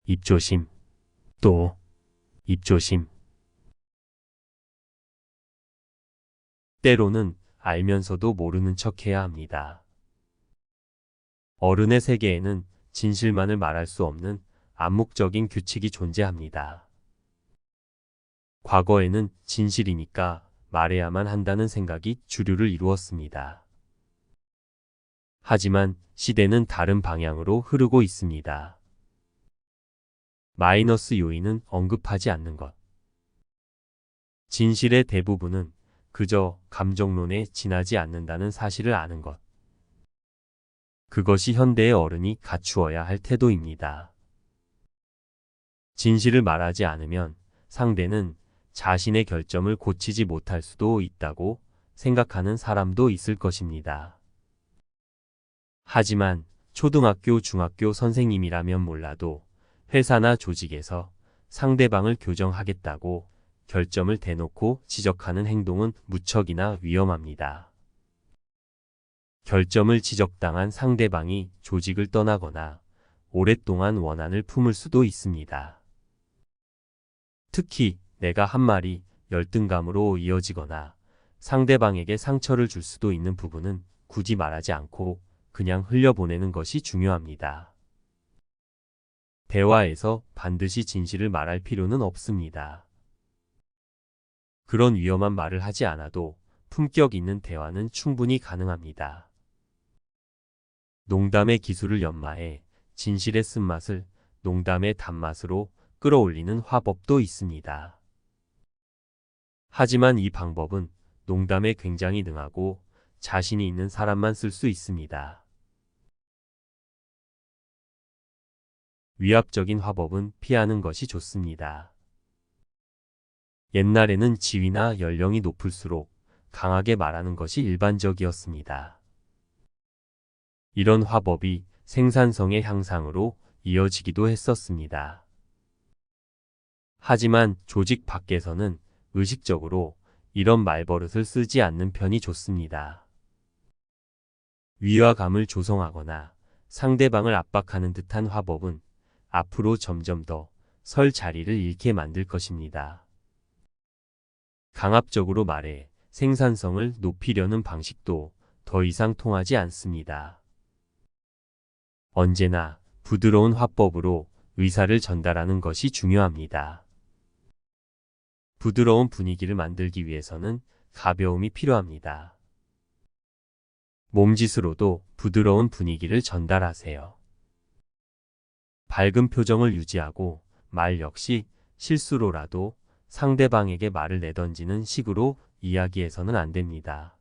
입조심. 또 입조심. 때로는 알면서도 모르는 척해야 합니다. 어른의 세계에는 진실만을 말할 수 없는 암묵적인 규칙이 존재합니다. 과거에는 진실이니까 말해야만 한다는 생각이 주류를 이루었습니다. 하지만 시대는 다른 방향으로 흐르고 있습니다. 마이너스 요인은 언급하지 않는 것. 진실의 대부분은 그저 감정론에 지나지 않는다는 사실을 아는 것. 그것이 현대의 어른이 갖추어야 할 태도입니다. 진실을 말하지 않으면 상대는 자신의 결점을 고치지 못할 수도 있다고 생각하는 사람도 있을 것입니다. 하지만 초등학교, 중학교 선생님이라면 몰라도 회사나 조직에서 상대방을 교정하겠다고 결점을 대놓고 지적하는 행동은 무척이나 위험합니다. 결점을 지적당한 상대방이 조직을 떠나거나 오랫동안 원한을 품을 수도 있습니다. 특히 내가 한 말이 열등감으로 이어지거나 상대방에게 상처를 줄 수도 있는 부분은 굳이 말하지 않고 그냥 흘려보내는 것이 중요합니다. 대화에서 반드시 진실을 말할 필요는 없습니다. 그런 위험한 말을 하지 않아도 품격 있는 대화는 충분히 가능합니다. 농담의 기술을 연마해 진실의 쓴맛을 농담의 단맛으로 끌어올리는 화법도 있습니다. 하지만 이 방법은 농담에 굉장히 능하고 자신이 있는 사람만 쓸 수 있습니다. 위압적인 화법은 피하는 것이 좋습니다. 옛날에는 지위나 연령이 높을수록 강하게 말하는 것이 일반적이었습니다. 이런 화법이 생산성의 향상으로 이어지기도 했었습니다. 하지만 조직 밖에서는 의식적으로 이런 말버릇을 쓰지 않는 편이 좋습니다. 위화감을 조성하거나 상대방을 압박하는 듯한 화법은 앞으로 점점 더 설 자리를 잃게 만들 것입니다. 강압적으로 말해 생산성을 높이려는 방식도 더 이상 통하지 않습니다. 언제나 부드러운 화법으로 의사를 전달하는 것이 중요합니다. 부드러운 분위기를 만들기 위해서는 가벼움이 필요합니다. 몸짓으로도 부드러운 분위기를 전달하세요. 밝은 표정을 유지하고 말 역시 실수로라도 상대방에게 말을 내던지는 식으로 이야기해서는 안 됩니다.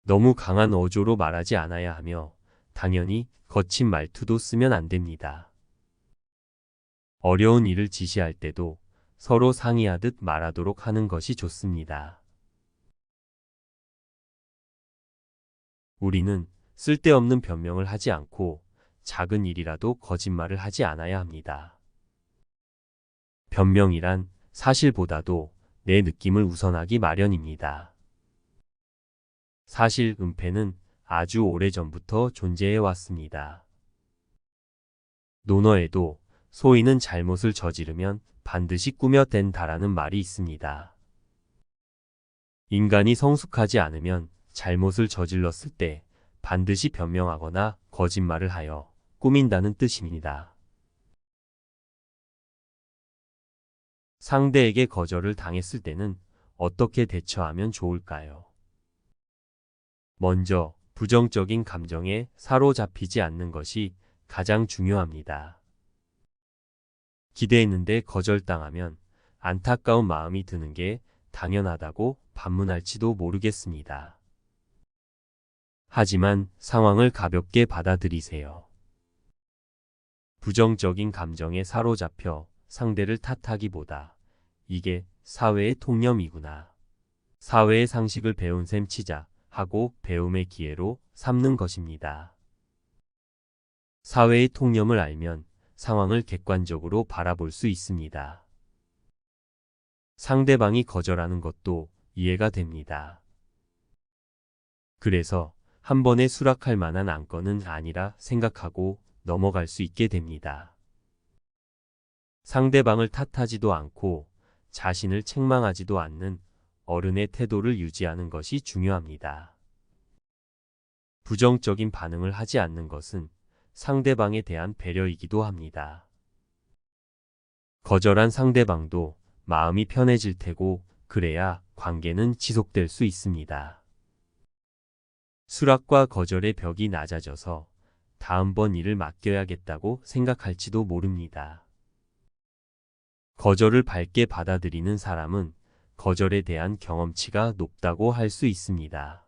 너무 강한 어조로 말하지 않아야 하며 당연히 거친 말투도 쓰면 안 됩니다. 어려운 일을 지시할 때도 서로 상의하듯 말하도록 하는 것이 좋습니다. 우리는 쓸데없는 변명을 하지 않고 작은 일이라도 거짓말을 하지 않아야 합니다. 변명이란 사실보다도 내 느낌을 우선하기 마련입니다. 사실 은폐는 아주 오래전부터 존재해 왔습니다. 논어에도 소인은 잘못을 저지르면 반드시 꾸며댄다라는 말이 있습니다. 인간이 성숙하지 않으면 잘못을 저질렀을 때 반드시 변명하거나 거짓말을 하여 꾸민다는 뜻입니다. 상대에게 거절을 당했을 때는 어떻게 대처하면 좋을까요? 먼저 부정적인 감정에 사로잡히지 않는 것이 가장 중요합니다. 기대했는데 거절당하면 안타까운 마음이 드는 게 당연하다고 반문할지도 모르겠습니다. 하지만 상황을 가볍게 받아들이세요. 부정적인 감정에 사로잡혀 상대를 탓하기보다 이게 사회의 통념이구나. 사회의 상식을 배운 셈 치자 하고 배움의 기회로 삼는 것입니다. 사회의 통념을 알면 상황을 객관적으로 바라볼 수 있습니다. 상대방이 거절하는 것도 이해가 됩니다. 그래서 한 번에 수락할 만한 안건은 아니라 생각하고 넘어갈 수 있게 됩니다. 상대방을 탓하지도 않고 자신을 책망하지도 않는 어른의 태도를 유지하는 것이 중요합니다. 부정적인 반응을 하지 않는 것은 상대방에 대한 배려이기도 합니다. 거절한 상대방도 마음이 편해질 테고 그래야 관계는 지속될 수 있습니다. 수락과 거절의 벽이 낮아져서 다음번 일을 맡겨야겠다고 생각할지도 모릅니다. 거절을 밝게 받아들이는 사람은 거절에 대한 경험치가 높다고 할 수 있습니다.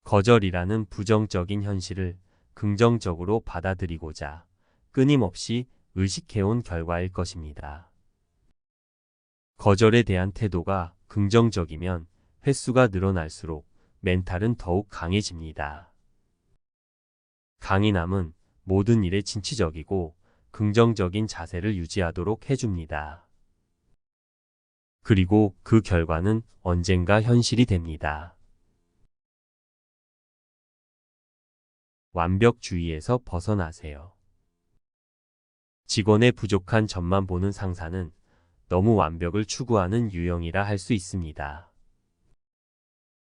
거절이라는 부정적인 현실을 긍정적으로 받아들이고자 끊임없이 의식해온 결과일 것입니다. 거절에 대한 태도가 긍정적이면 횟수가 늘어날수록 멘탈은 더욱 강해집니다. 강인함은 모든 일에 진취적이고 긍정적인 자세를 유지하도록 해줍니다. 그리고 그 결과는 언젠가 현실이 됩니다. 완벽주의에서 벗어나세요. 직원의 부족한 점만 보는 상사는 너무 완벽을 추구하는 유형이라 할 수 있습니다.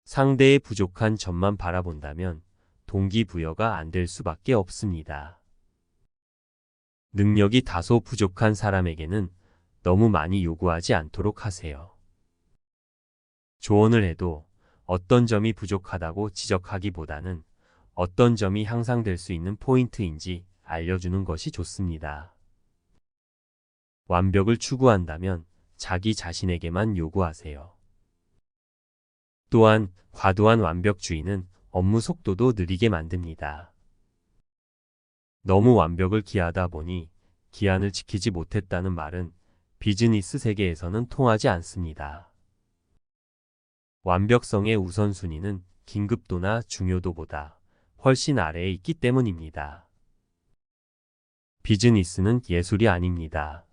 상대의 부족한 점만 바라본다면 동기부여가 안 될 수밖에 없습니다. 능력이 다소 부족한 사람에게는 너무 많이 요구하지 않도록 하세요. 조언을 해도 어떤 점이 부족하다고 지적하기보다는 어떤 점이 향상될 수 있는 포인트인지 알려주는 것이 좋습니다. 완벽을 추구한다면 자기 자신에게만 요구하세요. 또한 과도한 완벽주의는 업무 속도도 느리게 만듭니다. 너무 완벽을 기하다 보니 기한을 지키지 못했다는 말은 비즈니스 세계에서는 통하지 않습니다. 완벽성의 우선순위는 긴급도나 중요도보다 훨씬 아래에 있기 때문입니다. 비즈니스는 예술이 아닙니다.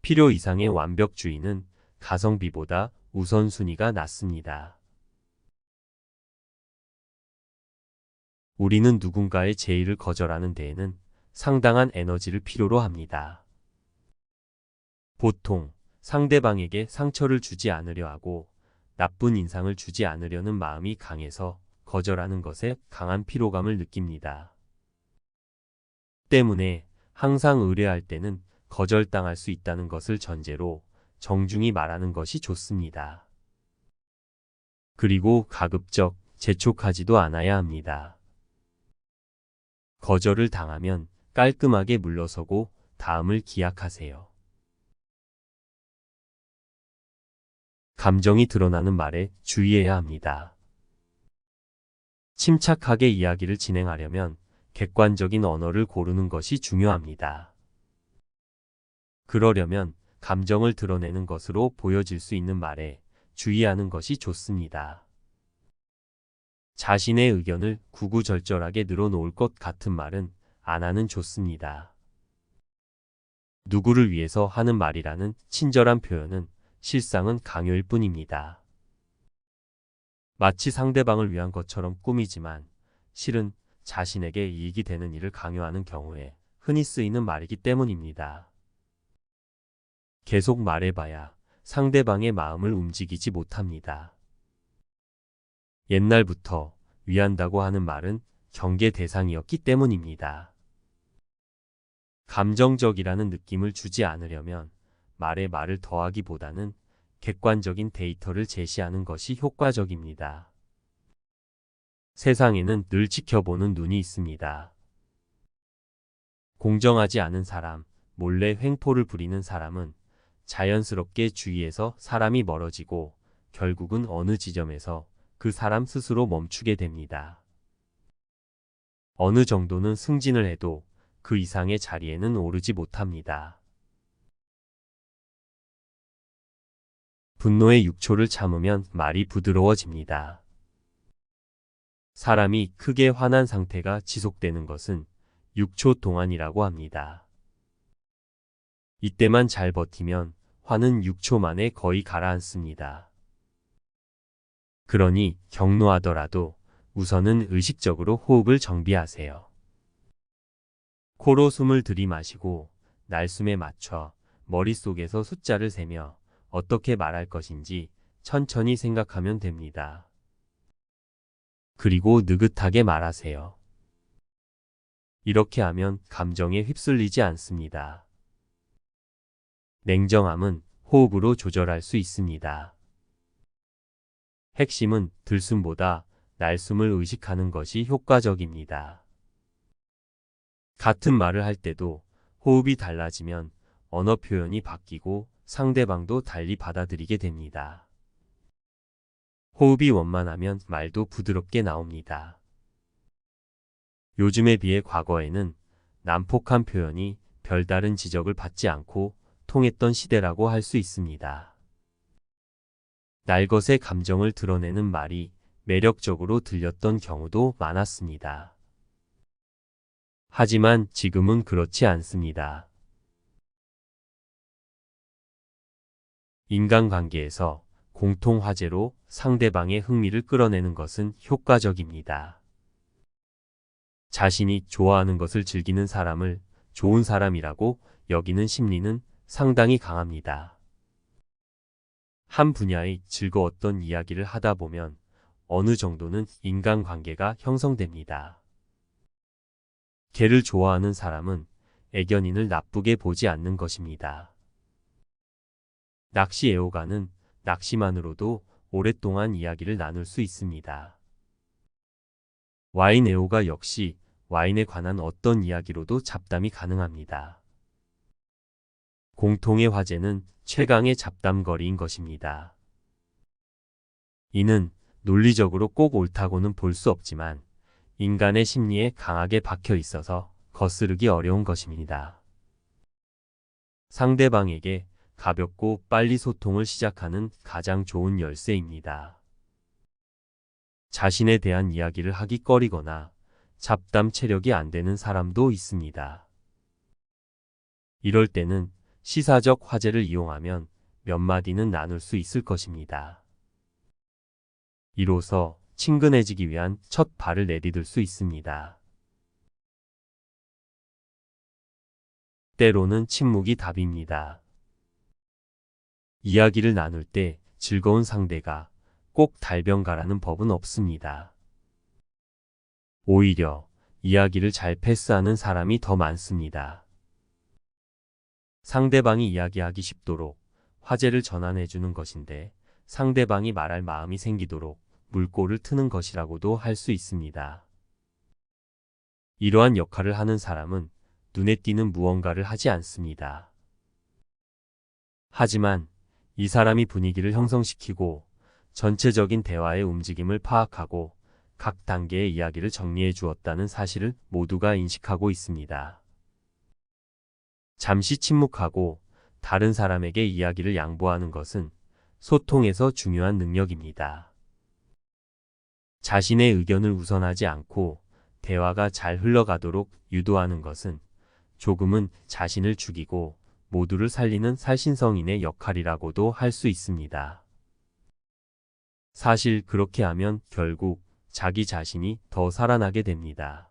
필요 이상의 완벽주의는 가성비보다 우선순위가 낮습니다. 우리는 누군가의 제의를 거절하는 데에는 상당한 에너지를 필요로 합니다. 보통 상대방에게 상처를 주지 않으려 하고 나쁜 인상을 주지 않으려는 마음이 강해서 거절하는 것에 강한 피로감을 느낍니다. 때문에 항상 의뢰할 때는 거절당할 수 있다는 것을 전제로 정중히 말하는 것이 좋습니다. 그리고 가급적 재촉하지도 않아야 합니다. 거절을 당하면 깔끔하게 물러서고 다음을 기약하세요. 감정이 드러나는 말에 주의해야 합니다. 침착하게 이야기를 진행하려면 객관적인 언어를 고르는 것이 중요합니다. 그러려면 감정을 드러내는 것으로 보여질 수 있는 말에 주의하는 것이 좋습니다. 자신의 의견을 구구절절하게 늘어놓을 것 같은 말은 안 하는 좋습니다. 누구를 위해서 하는 말이라는 친절한 표현은 실상은 강요일 뿐입니다. 마치 상대방을 위한 것처럼 꾸미지만 실은 자신에게 이익이 되는 일을 강요하는 경우에 흔히 쓰이는 말이기 때문입니다. 계속 말해봐야 상대방의 마음을 움직이지 못합니다. 옛날부터 위한다고 하는 말은 경계 대상이었기 때문입니다. 감정적이라는 느낌을 주지 않으려면 말에 말을 더하기보다는 객관적인 데이터를 제시하는 것이 효과적입니다. 세상에는 늘 지켜보는 눈이 있습니다. 공정하지 않은 사람, 몰래 횡포를 부리는 사람은 자연스럽게 주위에서 사람이 멀어지고 결국은 어느 지점에서 그 사람 스스로 멈추게 됩니다. 어느 정도는 승진을 해도 그 이상의 자리에는 오르지 못합니다. 분노의 6초를 참으면 말이 부드러워집니다. 사람이 크게 화난 상태가 지속되는 것은 6초 동안이라고 합니다. 이때만 잘 버티면 화는 6초 만에 거의 가라앉습니다. 그러니 격노하더라도 우선은 의식적으로 호흡을 정비하세요. 코로 숨을 들이마시고 날숨에 맞춰 머릿속에서 숫자를 세며 어떻게 말할 것인지 천천히 생각하면 됩니다. 그리고 느긋하게 말하세요. 이렇게 하면 감정에 휩쓸리지 않습니다. 냉정함은 호흡으로 조절할 수 있습니다. 핵심은 들숨보다 날숨을 의식하는 것이 효과적입니다. 같은 말을 할 때도 호흡이 달라지면 언어 표현이 바뀌고 상대방도 달리 받아들이게 됩니다. 호흡이 원만하면 말도 부드럽게 나옵니다. 요즘에 비해 과거에는 난폭한 표현이 별다른 지적을 받지 않고 통했던 시대라고 할 수 있습니다. 날것의 감정을 드러내는 말이 매력적으로 들렸던 경우도 많았습니다. 하지만 지금은 그렇지 않습니다. 인간관계에서 공통 화제로 상대방의 흥미를 끌어내는 것은 효과적입니다. 자신이 좋아하는 것을 즐기는 사람을 좋은 사람이라고 여기는 심리는 상당히 강합니다. 한 분야의 즐거웠던 이야기를 하다 보면 어느 정도는 인간관계가 형성됩니다. 개를 좋아하는 사람은 애견인을 나쁘게 보지 않는 것입니다. 낚시 애호가는 낚시만으로도 오랫동안 이야기를 나눌 수 있습니다. 와인 애호가 역시 와인에 관한 어떤 이야기로도 잡담이 가능합니다. 공통의 화제는 최강의 잡담거리인 것입니다. 이는 논리적으로 꼭 옳다고는 볼 수 없지만 인간의 심리에 강하게 박혀 있어서 거스르기 어려운 것입니다. 상대방에게 가볍고 빨리 소통을 시작하는 가장 좋은 열쇠입니다. 자신에 대한 이야기를 하기 꺼리거나 잡담 체력이 안 되는 사람도 있습니다. 이럴 때는 시사적 화제를 이용하면 몇 마디는 나눌 수 있을 것입니다. 이로써 친근해지기 위한 첫 발을 내디딜 수 있습니다. 때로는 침묵이 답입니다. 이야기를 나눌 때 즐거운 상대가 꼭 달변가라는 법은 없습니다. 오히려 이야기를 잘 패스하는 사람이 더 많습니다. 상대방이 이야기하기 쉽도록 화제를 전환해주는 것인데 상대방이 말할 마음이 생기도록 물꼬를 트는 것이라고도 할 수 있습니다. 이러한 역할을 하는 사람은 눈에 띄는 무언가를 하지 않습니다. 하지만 이 사람이 분위기를 형성시키고 전체적인 대화의 움직임을 파악하고 각 단계의 이야기를 정리해 주었다는 사실을 모두가 인식하고 있습니다. 잠시 침묵하고 다른 사람에게 이야기를 양보하는 것은 소통에서 중요한 능력입니다. 자신의 의견을 우선하지 않고 대화가 잘 흘러가도록 유도하는 것은 조금은 자신을 죽이고 모두를 살리는 살신성인의 역할이라고도 할 수 있습니다. 사실 그렇게 하면 결국 자기 자신이 더 살아나게 됩니다.